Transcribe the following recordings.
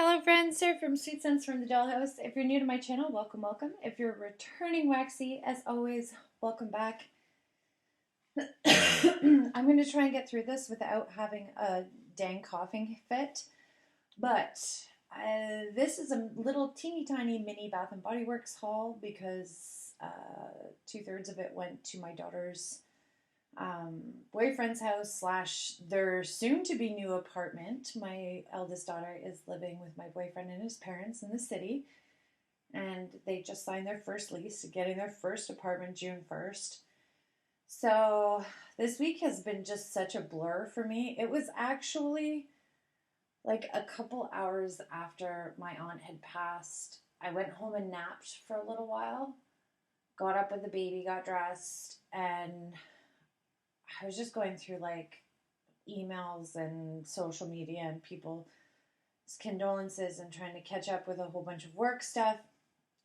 Hello friends, Sarah from Sweet Scents from the Dollhouse. If you're new to my channel, welcome, welcome. If you're returning Waxy, as always, welcome back. I'm going to try and get through this without having a dang coughing fit, but this is a little teeny tiny mini Bath & Body Works haul because 2/3 of it went to my daughter's boyfriend's house slash their soon-to-be new apartment. My eldest daughter is living with my boyfriend and his parents in the city, and they just signed their first lease, getting their first apartment June 1st. So this week has been just such a blur for me. It was actually like a couple hours after my aunt had passed. I went home and napped for a little while, got up with the baby, got dressed, and I was just going through like emails and social media and people's condolences and trying to catch up with a whole bunch of work stuff.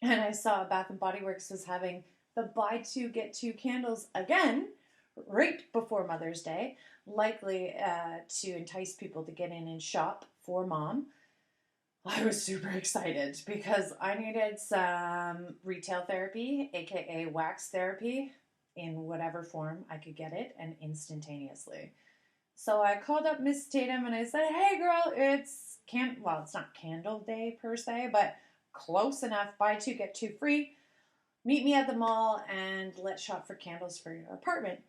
And I saw Bath & Body Works was having the buy two, get two candles again right before Mother's Day, likely to entice people to get in and shop for mom. I was super excited because I needed some retail therapy, aka wax therapy, in whatever form I could get it, and instantaneously. So I called up Miss Tatum and I said, hey girl, it's not candle day per se, but close enough. Buy two, get two free. Meet me at the mall and let's shop for candles for your apartment.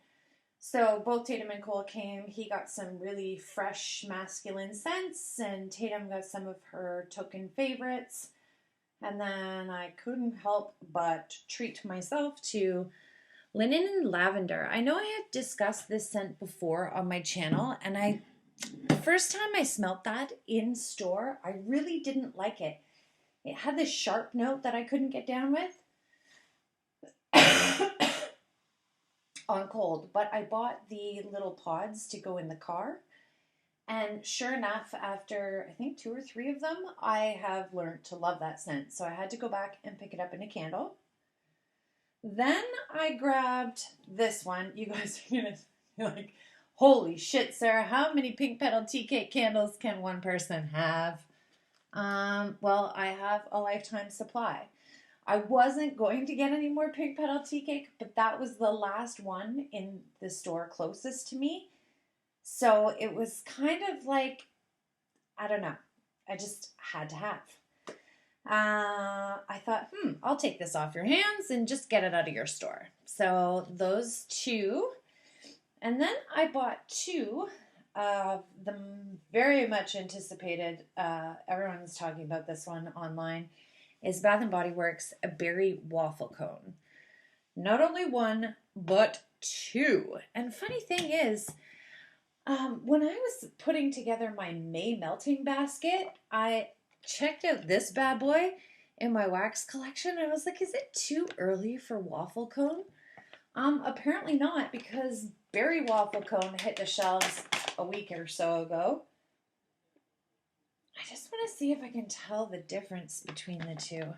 So both Tatum and Cole came. He got some really fresh masculine scents, and Tatum got some of her token favorites. And then I couldn't help but treat myself to linen and lavender. I know I had discussed this scent before on my channel, and the first time I smelled that in store, I really didn't like it. It had this sharp note that I couldn't get down with on cold, but I bought the little pods to go in the car, and sure enough, after I think 2 or 3 of them, I have learned to love that scent. So I had to go back and pick it up in a candle. Then I grabbed this one. You guys are going to be like, holy shit, Sarah, how many pink petal tea cake candles can one person have? Well, I have a lifetime supply. I wasn't going to get any more pink petal tea cake, but that was the last one in the store closest to me. So it was kind of like, I don't know, I just had to have. I thought, I'll take this off your hands and just get it out of your store. So those two. And then I bought 2 of the very much anticipated, everyone's talking about this one online, is Bath & Body Works a berry waffle cone. Not only 1, but 2. And funny thing is, when I was putting together my May melting basket, I checked out this bad boy in my wax collection. I was like, is it too early for waffle cone? Apparently not, because berry waffle cone hit the shelves a week or so ago. I just want to see if I can tell the difference between the two.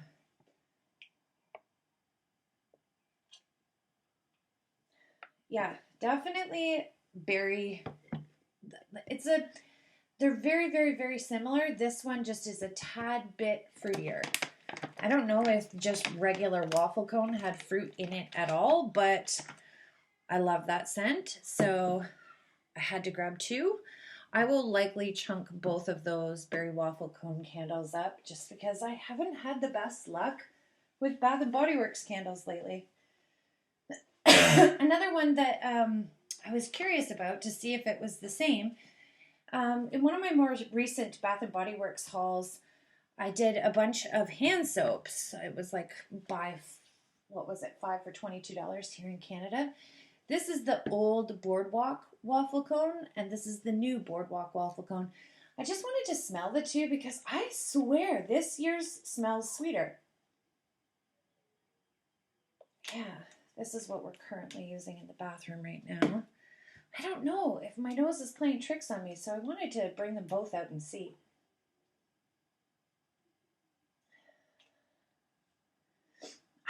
Yeah, definitely berry. They're very, very, very similar. This one just is a tad bit fruitier. I don't know if just regular waffle cone had fruit in it at all, but I love that scent, so I had to grab 2. I will likely chunk both of those berry waffle cone candles up just because I haven't had the best luck with Bath & Body Works candles lately. Another one that I was curious about to see if it was the same. In one of my more recent Bath & Body Works hauls, I did a bunch of hand soaps. It was like buy, 5 for $22 here in Canada. This is the old Boardwalk waffle cone, and this is the new Boardwalk waffle cone. I just wanted to smell the 2 because I swear this year's smells sweeter. Yeah, this is what we're currently using in the bathroom right now. I don't know if my nose is playing tricks on me, so I wanted to bring them both out and see.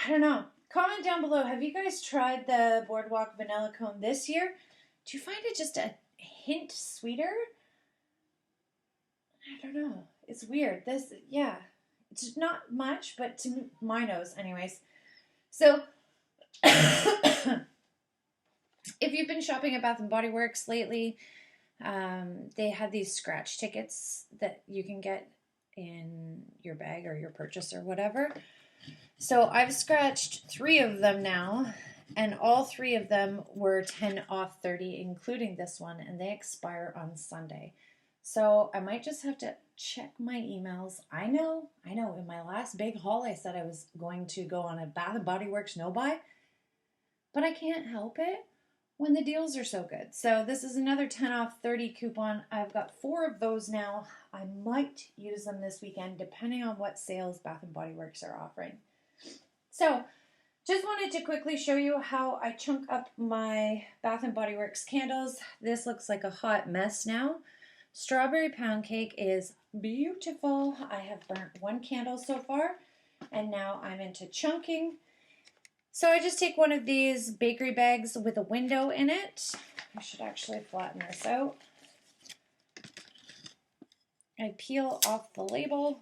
I don't know. Comment down below. Have you guys tried the Boardwalk vanilla cone this year? Do you find it just a hint sweeter? I don't know. it's weird. This, yeah, it's not much, but to my nose, anyways. So, if you've been shopping at Bath and Body Works lately, they had these scratch tickets that you can get in your bag or your purchase or whatever. So I've scratched 3 of them now, and all 3 of them were 10 off 30, including this one, and they expire on Sunday. So I might just have to check my emails. I know, in my last big haul I said I was going to go on a Bath & Body Works no-buy, but I can't help it when the deals are so good. So this is another 10 off 30 coupon. I've got 4 of those now. I might use them this weekend depending on what sales Bath & Body Works are offering. So just wanted to quickly show you how I chunk up my Bath & Body Works candles. This looks like a hot mess now. Strawberry pound cake is beautiful. I have burnt 1 candle so far, and now I'm into chunking. So I just take one of these bakery bags with a window in it. I should actually flatten this out. I peel off the label.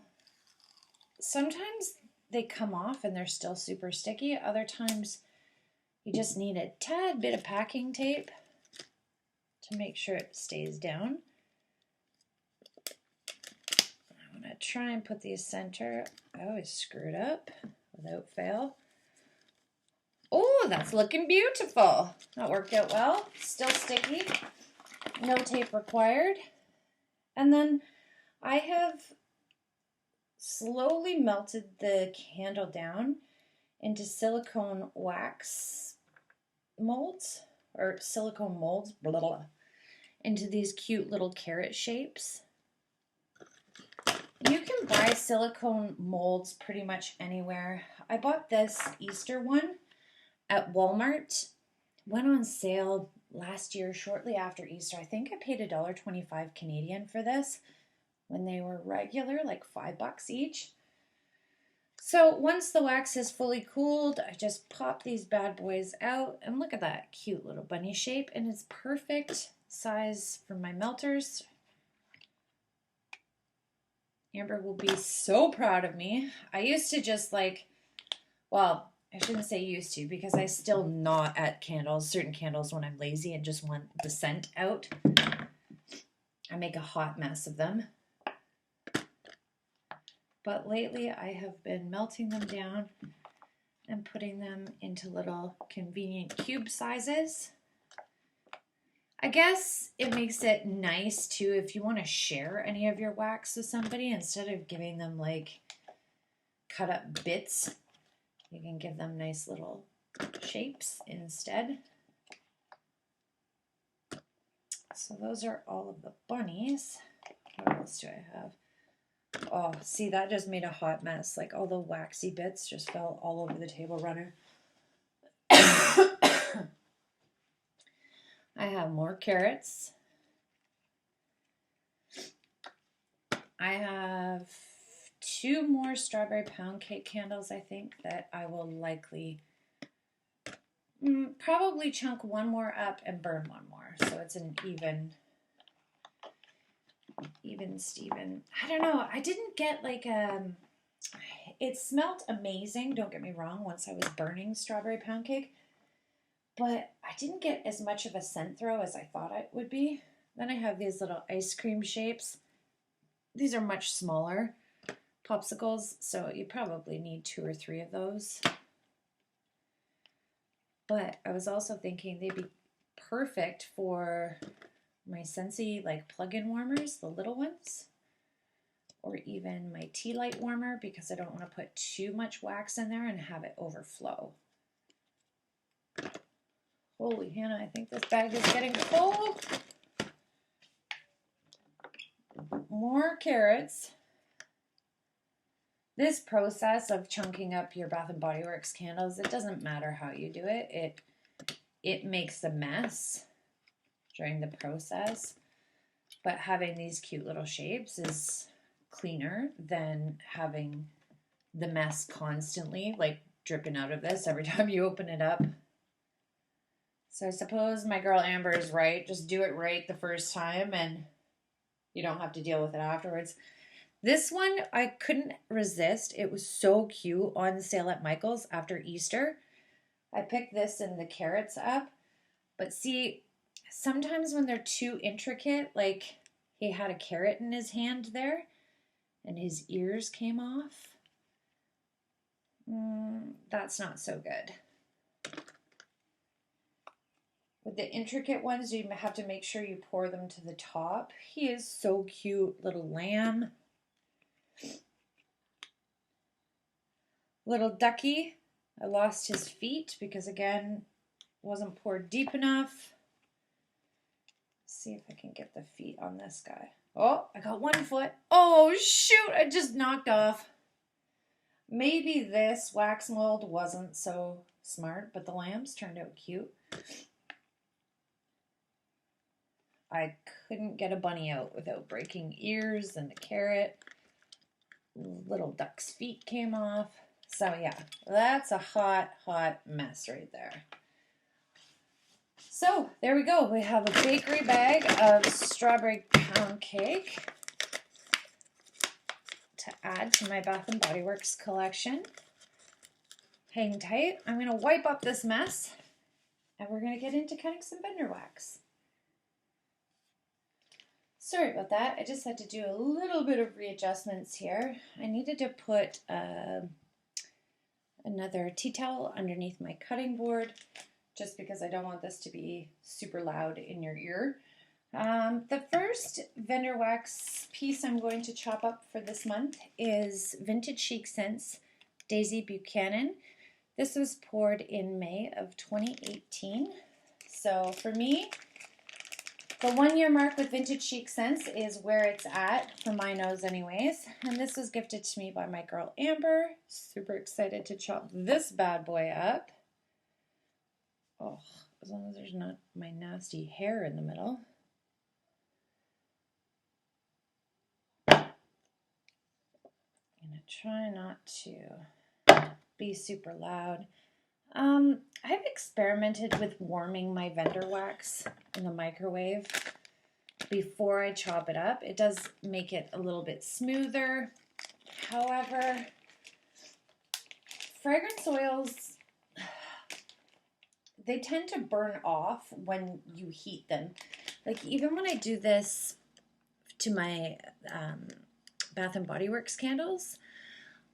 Sometimes they come off and they're still super sticky. Other times you just need a tad bit of packing tape to make sure it stays down. I'm going to try and put these center. I always screw it up without fail. Oh, that's looking beautiful. That worked out well. Still sticky. No tape required. And then I have slowly melted the candle down into silicone wax molds, or silicone molds, blah, blah, blah, into these cute little carrot shapes. You can buy silicone molds pretty much anywhere. I bought this Easter one at Walmart. Went on sale last year shortly after Easter. I think I paid $1.25 Canadian for this when they were regular, like $5 each. So once the wax is fully cooled, I just pop these bad boys out, and look at that cute little bunny shape, and it's perfect size for my melters. Amber will be so proud of me. I used to just well, I shouldn't say used to, because I still gnaw at candles, certain candles, when I'm lazy and just want the scent out. I make a hot mess of them. But lately I have been melting them down and putting them into little convenient cube sizes. I guess it makes it nice too if you want to share any of your wax with somebody instead of giving them like cut up bits. You can give them nice little shapes instead. So those are all of the bunnies. What else do I have? Oh, see, that just made a hot mess. Like all the waxy bits just fell all over the table runner. I have more carrots. I have 2 more strawberry pound cake candles, I think, that I will likely probably chunk 1 more up and burn 1 more. So it's an even Steven. I don't know. I didn't get it smelled amazing, don't get me wrong, once I was burning strawberry pound cake. But I didn't get as much of a scent throw as I thought it would be. Then I have these little ice cream shapes. These are much smaller popsicles, so you probably need 2 or 3 of those. But I was also thinking they'd be perfect for my Scentsy plug-in warmers, the little ones, or even my tea light warmer, because I don't want to put too much wax in there and have it overflow. Holy Hannah, I think this bag is getting full. More carrots. This process of chunking up your Bath & Body Works candles, it doesn't matter how you do it. It makes a mess during the process. But having these cute little shapes is cleaner than having the mess constantly dripping out of this every time you open it up. So I suppose my girl Amber is right. Just do it right the first time and you don't have to deal with it afterwards. This one I couldn't resist. It was so cute on sale at Michael's after Easter. I picked this and the carrots up. But see, sometimes when they're too intricate, like he had a carrot in his hand there and his ears came off, that's not so good. With the intricate ones, you have to make sure you pour them to the top. He is so cute, little lamb. Little ducky. I lost his feet because, again, wasn't poured deep enough. Let's see if I can get the feet on this guy. Oh, I got one foot. Oh, shoot, I just knocked off. Maybe this wax mold wasn't so smart, but the lambs turned out cute. I couldn't get a bunny out without breaking ears and the carrot. Little duck's feet came off. So yeah, that's a hot, hot mess right there. So there we go. We have a bakery bag of strawberry pound cake to add to my Bath & Body Works collection. Hang tight. I'm going to wipe up this mess and we're going to get into cutting some Bender wax. Sorry about that. I just had to do a little bit of readjustments here. I needed to put another tea towel underneath my cutting board just because I don't want this to be super loud in your ear. The first Bender wax piece I'm going to chop up for this month is Vintage Chic Scents Daisy Buchanan. This was poured in May of 2018. So for me, the 1 year mark with Vintage Chic Scents is where it's at, for my nose anyways. And this was gifted to me by my girl Amber. Super excited to chop this bad boy up. Oh, as long as there's not my nasty hair in the middle. I'm gonna try not to be super loud. I've experimented with warming my Bender wax in the microwave before I chop it up. It does make it a little bit smoother. However, fragrance oils, they tend to burn off when you heat them. Like even when I do this to my Bath & Body Works candles,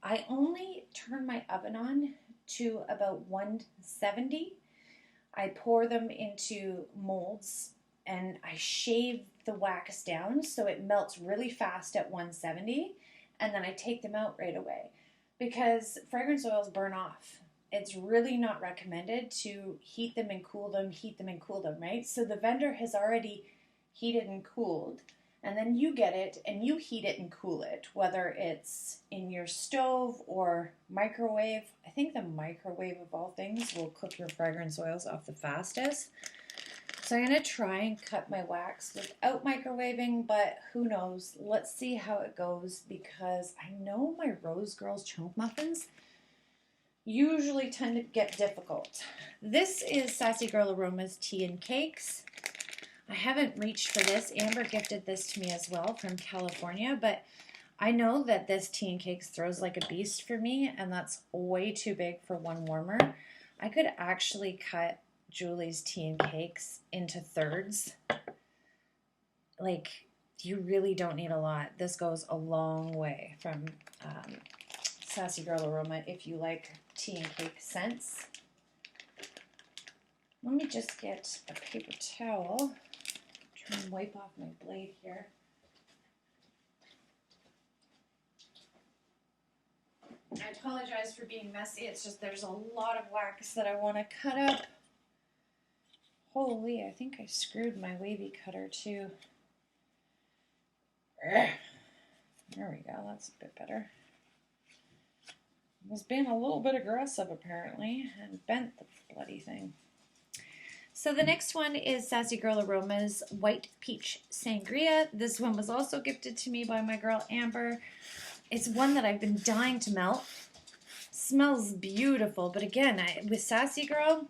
I only turn my oven on to about 170. I pour them into molds and I shave the wax down so it melts really fast at 170, and then I take them out right away because fragrance oils burn off. It's really not recommended to heat them and cool them, right? So the vendor has already heated and cooled, and then you get it and you heat it and cool it, whether it's in your stove or microwave. I think the microwave of all things will cook your fragrance oils off the fastest. So I'm going to try and cut my wax without microwaving, but who knows? Let's see how it goes because I know my Rose Girls chunk muffins usually tend to get difficult. This is Sassy Girl Aroma's Tea and Cakes. I haven't reached for this. Amber gifted this to me as well from California, but I know that this Tea and Cakes throws like a beast for me, and that's way too big for one warmer. I could actually cut Julie's Tea and Cakes into thirds. Like, you really don't need a lot. This goes a long way from Sassy Girl Aroma if you like tea and cake scents. Let me just get a paper towel. Try and wipe off my blade here. I apologize for being messy. It's just there's a lot of wax that I want to cut up. Holy, I think I screwed my wavy cutter too. There we go. That's a bit better. I was being a little bit aggressive apparently and bent the bloody thing. So the next one is Sassy Girl Aroma's White Peach Sangria. This one was also gifted to me by my girl Amber. It's one that I've been dying to melt. Smells beautiful, but again, with Sassy Girl,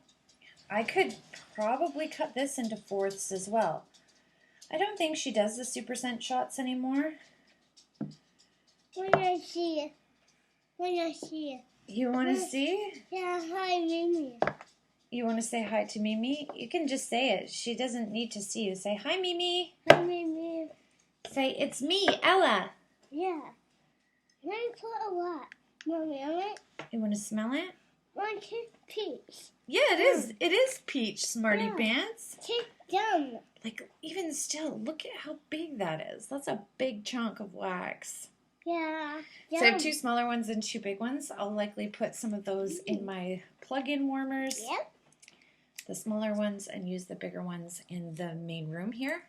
I could probably cut this into fourths as well. I don't think she does the super scent shots anymore. Wanna see? Wanna see? You want to see? Yeah, hi, Mimi. You want to say hi to Mimi? You can just say it. She doesn't need to see you. Say, hi, Mimi. Hi, Mimi. Say, it's me, Ella. Yeah. Let me put a what? Mommy, I want You want to smell it? one take peach. Yeah, it is. It is peach, Smarty Pants. Take them. Like, even still, look at how big that is. That's a big chunk of wax. Yeah. So I have 2 smaller ones and 2 big ones. I'll likely put some of those in my plug-in warmers. Yep. The smaller ones, and use the bigger ones in the main room here.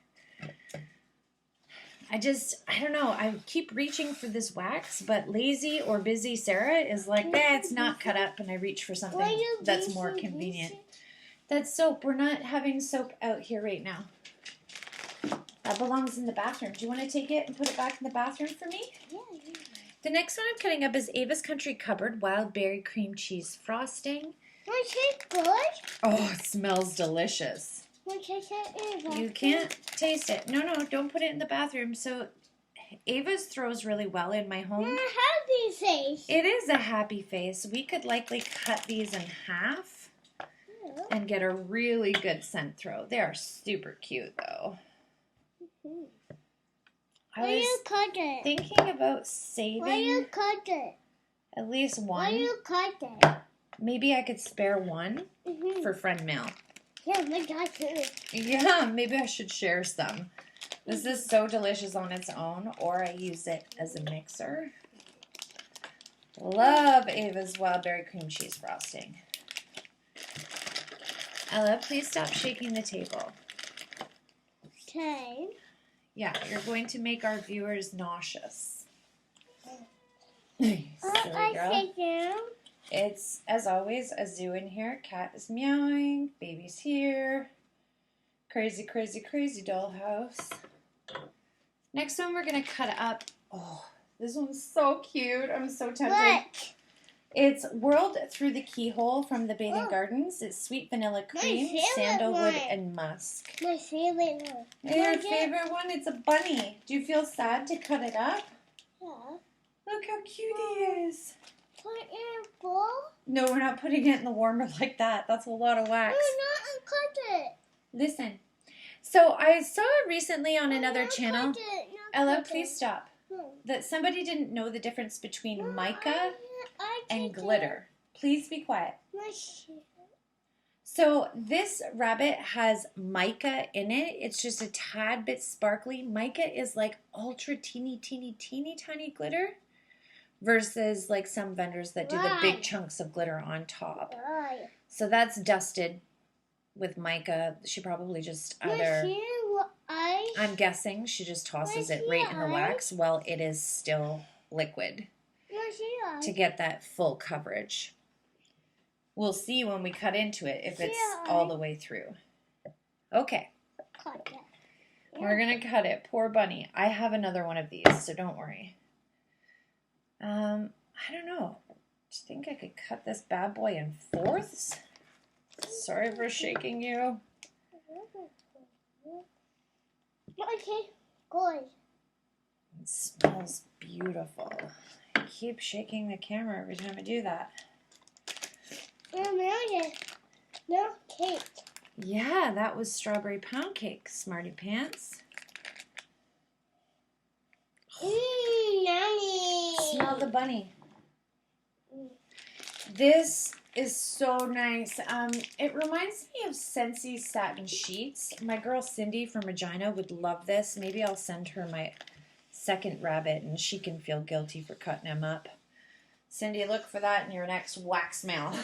I don't know. I keep reaching for this wax, but lazy or busy Sarah is like, it's not cut up, and I reach for something that's more convenient. That's soap. We're not having soap out here right now. That belongs in the bathroom. Do you want to take it and put it back in the bathroom for me? Yeah. The next one I'm cutting up is Ava's Country Cupboard Wild Berry Cream Cheese Frosting. Want to taste good? Oh, it smells delicious. Want to taste it? You can't taste it. No, don't put it in the bathroom. So Ava's throws really well in my home. Happy face. It is a happy face. We could likely cut these in half and get a really good scent throw. They are super cute though. Why you cut it? Thinking about saving Why you cut it? at least one. Why you cut it? Maybe I could spare one for friend mail. Yeah, my dad too. Yeah, maybe I should share some. This is so delicious on its own, or I use it as a mixer. Love Ava's Wild Berry Cream Cheese Frosting. Ella, please stop shaking the table. Okay. Yeah, you're going to make our viewers nauseous. Silly girl. I sit down. It's, as always, a zoo in here. Cat is meowing. Baby's here. Crazy, crazy, crazy dollhouse. Next one we're going to cut up. Oh, this one's so cute. I'm so tempted. Look. It's Whirled Through the Keyhole from the Bathing Gardens. It's sweet vanilla cream, favorite sandalwood, one. and musk. My favorite one. Your favorite one? It's a bunny. Do you feel sad to cut it up? Yeah. Look how cute he is. Put it in a bowl? No, we're not putting it in the warmer like that. That's a lot of wax. No, not cut it. Listen. So I saw recently on another channel. Ella, please stop. That somebody didn't know the difference between mica and glitter. Please be quiet. So this rabbit has mica in it. It's just a tad bit sparkly. Mica is like ultra teeny tiny glitter versus like some vendors that do the big chunks of glitter on top. So that's dusted with mica. She probably just either, I'm guessing she just tosses it right in the wax while it is still liquid to get that full coverage. We'll see when we cut into it if it's all the way through. Okay. We're going to cut it. Poor bunny. I have another one of these, so don't worry. I don't know. Do you think I could cut this bad boy in fourths? Sorry for shaking you. Okay, good. It smells beautiful. I keep shaking the camera every time I do that. No cake. Yeah, that was strawberry pound cake, Smarty Pants. Yummy. Smell the bunny. This is so nice. It reminds me of Scentsy satin sheets. My girl Cindy from Regina would love this. Maybe I'll send her my second rabbit and she can feel guilty for cutting him up. Cindy, look for that in your next wax mail.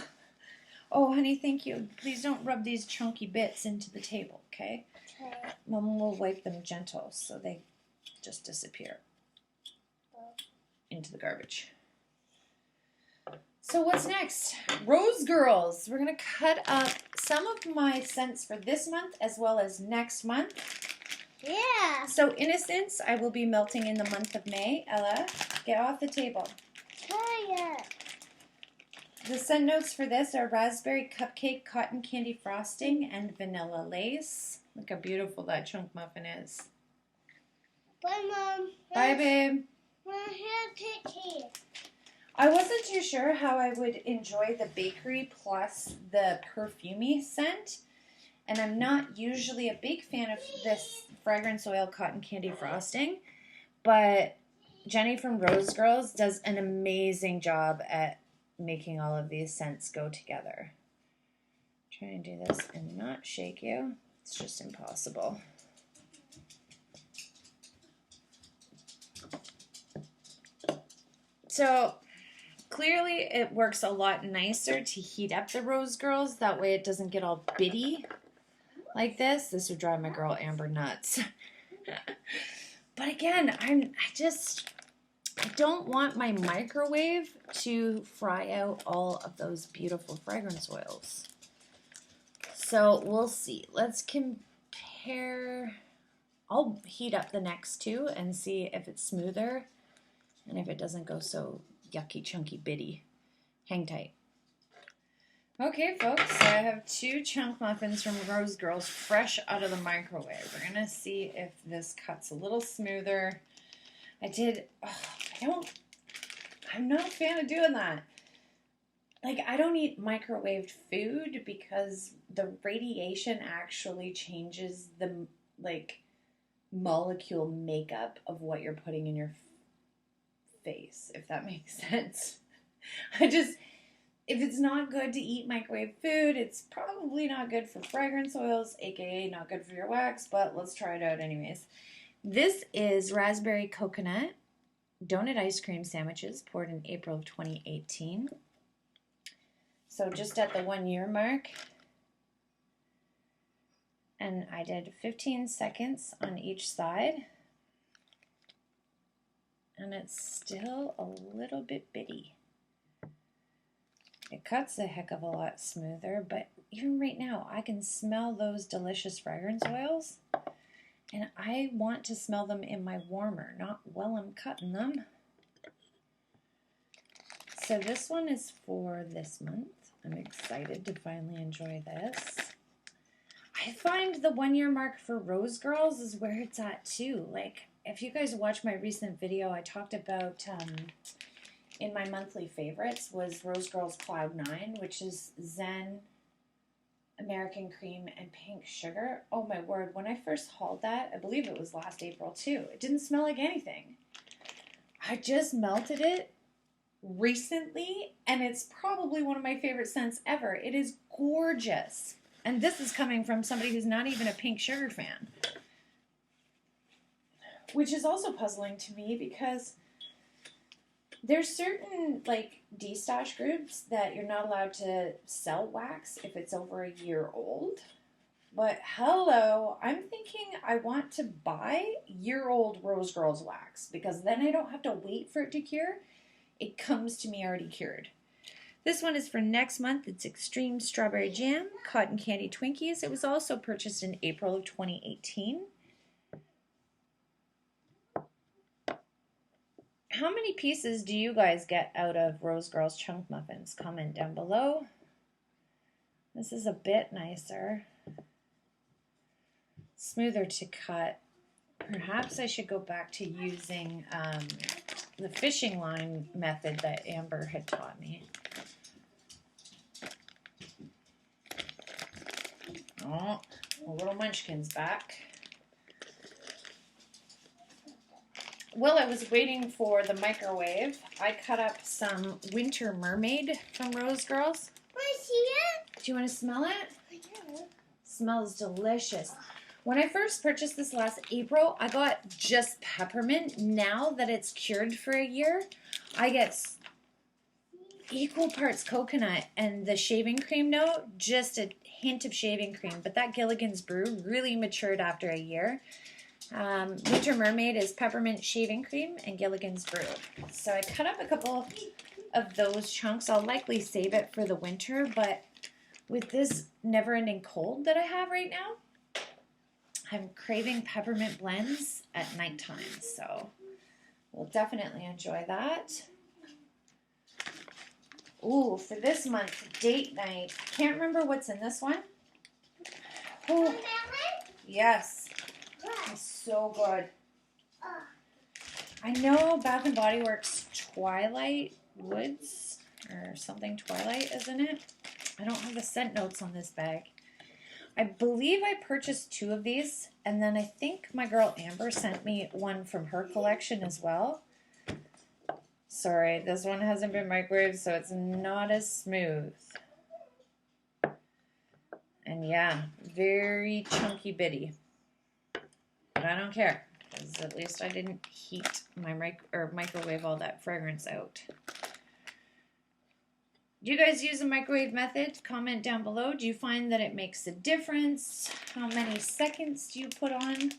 Oh, honey, thank you. Please don't rub these chunky bits into the table, okay? Okay. Mom will wipe them gentle so they just disappear into the garbage. So what's next? Rose Girls. We're going to cut up some of my scents for this month as well as next month. Yeah. So Innocence, I will be melting in the month of May. Ella, get off the table. Try it. The scent notes for this are raspberry cupcake, cotton candy frosting, and vanilla lace. Look how beautiful that chunk muffin is. Bye, Mom. Bye, babe. My hair Chit here. I wasn't too sure how I would enjoy the bakery plus the perfumey scent. And I'm not usually a big fan of this fragrance oil cotton candy frosting. But Jenny from Rose Girls does an amazing job at making all of these scents go together. I'm trying to do this and not shake you. It's just impossible. So clearly it works a lot nicer to heat up the Rose Girls. That way it doesn't get all bitty like this. This would drive my girl Amber nuts. But again, I don't want my microwave to fry out all of those beautiful fragrance oils. So we'll see. Let's compare. I'll heat up the next two and see if it's smoother and if it doesn't go so yucky, chunky, bitty. Hang tight. Okay, folks, so I have 2 chunk muffins from Rose Girls fresh out of the microwave. We're going to see if this cuts a little smoother. I'm not a fan of doing that. Like, I don't eat microwaved food because the radiation actually changes the, like, molecule makeup of what you're putting in your face, if that makes sense. If it's not good to eat microwave food, it's probably not good for fragrance oils, aka not good for your wax, but let's try it out anyways. This is raspberry coconut donut ice cream sandwiches poured in April of 2018. So just at the 1 year mark. And I did 15 seconds on each side. And it's still a little bit bitty. It cuts a heck of a lot smoother, but even right now, I can smell those delicious fragrance oils, and I want to smell them in my warmer, not while I'm cutting them. So this one is for this month. I'm excited to finally enjoy this. I find the 1 year mark for Rose Girls is where it's at too. Like, if you guys watch my recent video, I talked about in my monthly favorites was Rose Girls Cloud 9, which is Zen, American Cream, and Pink Sugar. Oh my word, when I first hauled that, I believe it was last April too, it didn't smell like anything. I just melted it recently, and it's probably one of my favorite scents ever. It is gorgeous. And this is coming from somebody who's not even a Pink Sugar fan. Which is also puzzling to me because there's certain, like, D-stash groups that you're not allowed to sell wax if it's over a year old. But hello, I'm thinking I want to buy year-old Rose Girls wax because then I don't have to wait for it to cure. It comes to me already cured. This one is for next month. It's Extreme Strawberry Jam, Cotton Candy Twinkies. It was also purchased in April of 2018. How many pieces do you guys get out of Rose Girls Chunk Muffins? Comment down below. This is a bit nicer. Smoother to cut. Perhaps I should go back to using the fishing line method that Amber had taught me. Oh, a little munchkin's back. While I was waiting for the microwave, I cut up some Winter Mermaid from Rose Girls. Want to see it? Do you want to smell it? Yeah. Smells delicious. When I first purchased this last April, I got just peppermint. Now that it's cured for a year, I get equal parts coconut and the shaving cream note, just a hint of shaving cream. But that Gilligan's Brew really matured after a year. Winter Mermaid is peppermint shaving cream and Gilligan's Brew. So I cut up a couple of those chunks. I'll likely save it for the winter, but with this never-ending cold that I have right now, I'm craving peppermint blends at nighttime, so we'll definitely enjoy that. Ooh, for this month, date night. I can't remember what's in this one. Oh, yes. It's so good. I know Bath and Body Works Twilight Woods or something Twilight is in it. I don't have the scent notes on this bag. I believe I purchased 2 of these, and then I think my girl Amber sent me one from her collection as well. Sorry, this one hasn't been microwaved, so it's not as smooth. And yeah, very chunky bitty. But I don't care, because at least I didn't heat my microwave all that fragrance out. Do you guys use a microwave method? Comment down below. Do you find that it makes a difference? How many seconds do you put on?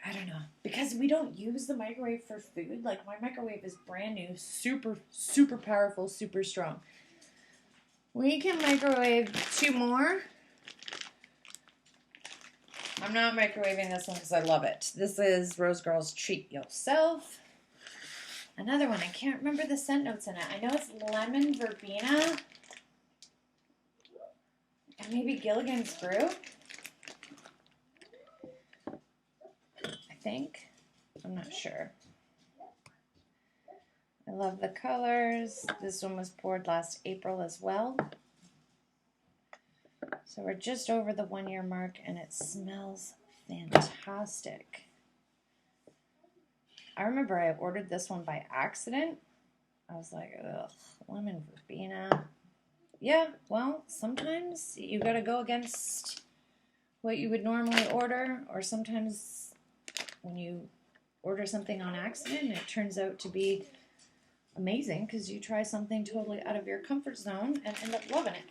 I don't know. Because we don't use the microwave for food. Like, my microwave is brand new, super, super powerful, super strong. We can microwave 2 more. I'm not microwaving this one because I love it. This is Rose Girl's Treat Yourself. Another one. I can't remember the scent notes in it. I know it's lemon verbena. And maybe Gilligan's Brew. I think. I'm not sure. I love the colors. This one was poured last April as well. So we're just over the 1-year mark, and it smells fantastic. I remember I ordered this one by accident. I was like, ugh, lemon verbena. Yeah, well, sometimes you gotta go against what you would normally order, or sometimes when you order something on accident, it turns out to be amazing because you try something totally out of your comfort zone and end up loving it.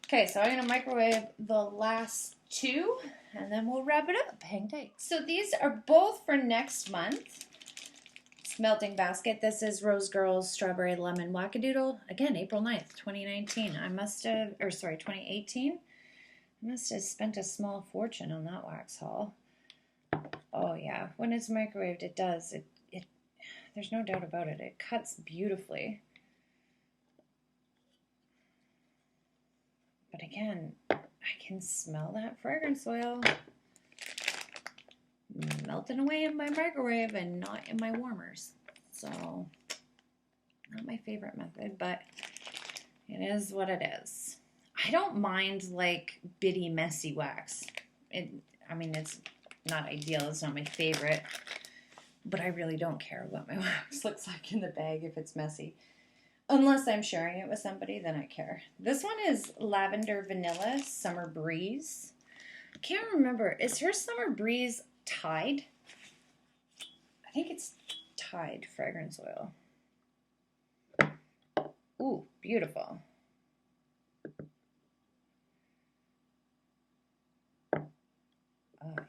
Okay, so I'm going to microwave the last 2, and then we'll wrap it up. Hang tight. So these are both for next month. Melting basket. This is Rose Girl's Strawberry Lemon Wackadoodle. Again, April 9th, 2019. 2018. I must have spent a small fortune on that wax haul. Oh yeah, when it's microwaved, it does. There's no doubt about it. It cuts beautifully. But again, I can smell that fragrance oil melting away in my microwave and not in my warmers. So, not my favorite method, but it is what it is. I don't mind, like, bitty, messy wax. I mean, it's not ideal. It's not my favorite. But I really don't care what my wax looks like in the bag if it's messy. Unless I'm sharing it with somebody, then I care. This one is Lavender Vanilla Summer Breeze. I can't remember. Is her Summer Breeze Tide? I think it's Tide fragrance oil. Ooh, beautiful.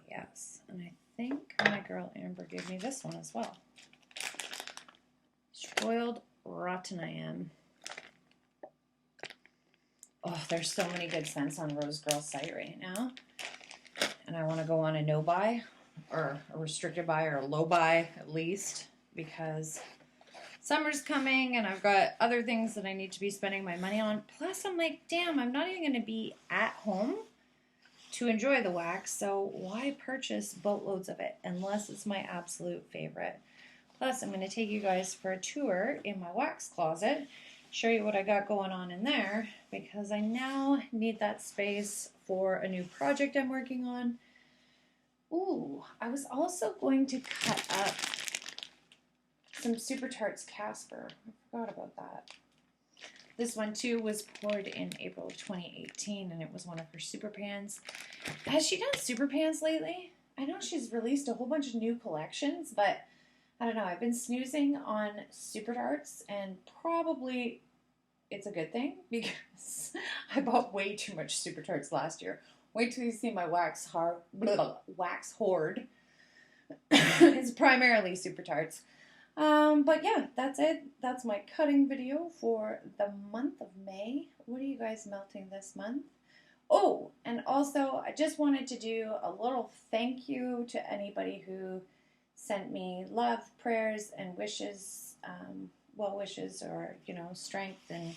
Yes. And I think my girl Amber gave me this one as well. Spoiled rotten I am. Oh, there's so many good scents on Rose Girl's site right now. And I want to go on a no buy, or a restricted buy, or a low buy at least, because summer's coming and I've got other things that I need to be spending my money on. Plus I'm like, damn, I'm not even going to be at home to enjoy the wax, so why purchase boatloads of it unless it's my absolute favorite? Plus, I'm going to take you guys for a tour in my wax closet, show you what I got going on in there, because I now need that space for a new project I'm working on. Ooh, I was also going to cut up some Super Tarts Casper. I forgot about that. This one, too, was poured in April of 2018, and it was one of her super pans. Has she done super pans lately? I know she's released a whole bunch of new collections, but I don't know. I've been snoozing on Super Tarts, and probably it's a good thing because I bought way too much Super Tarts last year. Wait till you see my wax hoard. It's primarily Super Tarts. But yeah, that's it. That's my cutting video for the month of May. What are you guys melting this month? Oh, and also I just wanted to do a little thank you to anybody who sent me love, prayers, and wishes, well wishes, or, you know, strength. And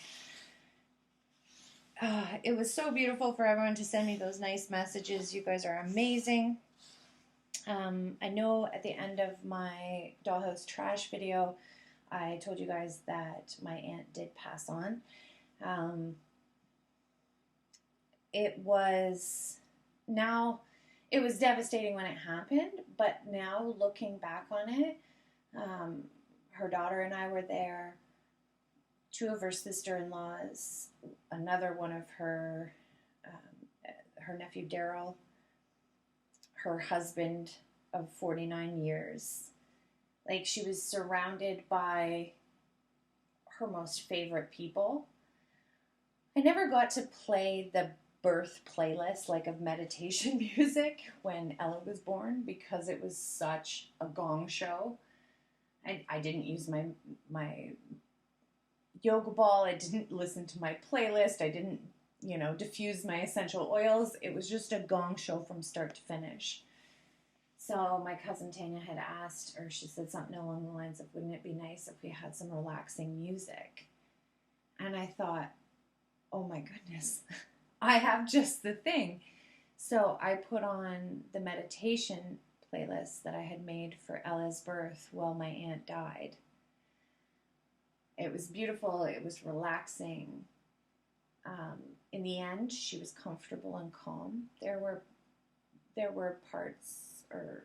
it was so beautiful for everyone to send me those nice messages. You guys are amazing. I know at the end of my dollhouse trash video, I told you guys that my aunt did pass on. It was devastating when it happened, but now looking back on it, her daughter and I were there, two of her sister-in-laws, another one of her nephew Daryl, her husband of 49 years. Like, she was surrounded by her most favorite people. I never got to play the birth playlist, like, of meditation music when Ella was born, because it was such a gong show. I didn't use my yoga ball. I didn't listen to my playlist. I didn't, diffuse my essential oils. It was just a gong show from start to finish. So my cousin Tanya had asked, or she said something along the lines of, wouldn't it be nice if we had some relaxing music? And I thought, oh my goodness, I have just the thing. So I put on the meditation playlist that I had made for Ella's birth while my aunt died. It was beautiful. It was relaxing. In the end, she was comfortable and calm. There were parts or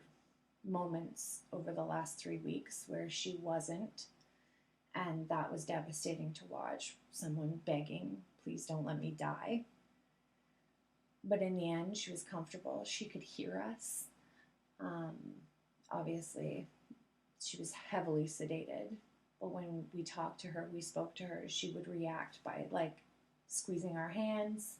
moments over the last 3 weeks where she wasn't, and that was devastating to watch. Someone begging, please don't let me die. But in the end, she was comfortable. She could hear us. Obviously, she was heavily sedated. But when we talked to her, we spoke to her, she would react by, like, squeezing our hands.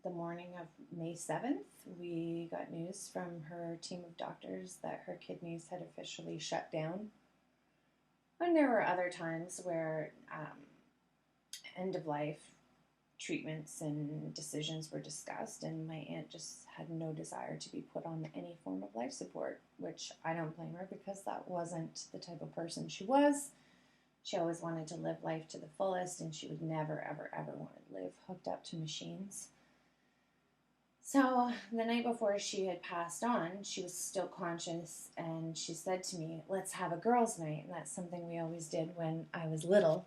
The morning of May 7th, we got news from her team of doctors that her kidneys had officially shut down. And there were other times where end-of-life treatments and decisions were discussed, and my aunt just had no desire to be put on any form of life support, which I don't blame her, because that wasn't the type of person she was. She always wanted to live life to the fullest, and she would never, ever, ever want to live hooked up to machines. So the night before she had passed on, she was still conscious, and she said to me, let's have a girls' night. And that's something we always did when I was little.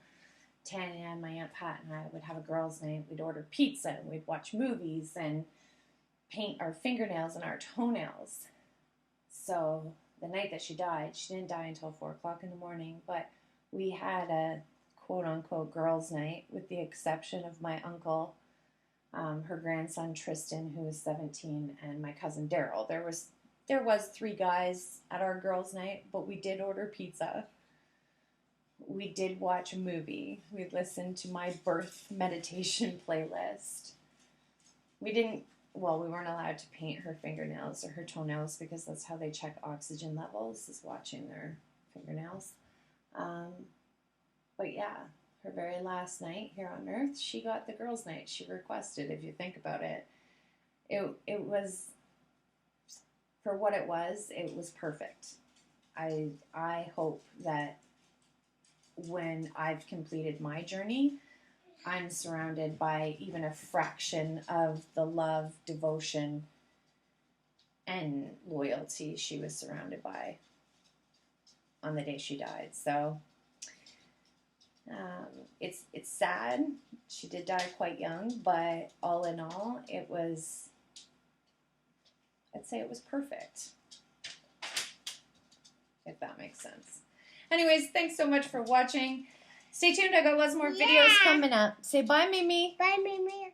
Tanya and my Aunt Pat and I would have a girls' night. We'd order pizza, and we'd watch movies and paint our fingernails and our toenails. So the night that she died, she didn't die until 4 o'clock in the morning, but we had a quote-unquote girls' night, with the exception of my uncle, her grandson Tristan, who was 17, and my cousin Daryl. There was 3 guys at our girls' night, but we did order pizza. We did watch a movie. We listened to my birth meditation playlist. We weren't allowed to paint her fingernails or her toenails, because that's how they check oxygen levels, is watching their fingernails. But yeah, her very last night here on Earth, she got the girls' night she requested, if you think about it. It was, for what it was perfect. I hope that when I've completed my journey, I'm surrounded by even a fraction of the love, devotion, and loyalty she was surrounded by on the day she died. So it's sad. She did die quite young, but all in all, I'd say it was perfect, if that makes sense. Anyways, thanks so much for watching. Stay tuned. I got lots more videos coming up. Say bye, Mimi. Bye, Mimi.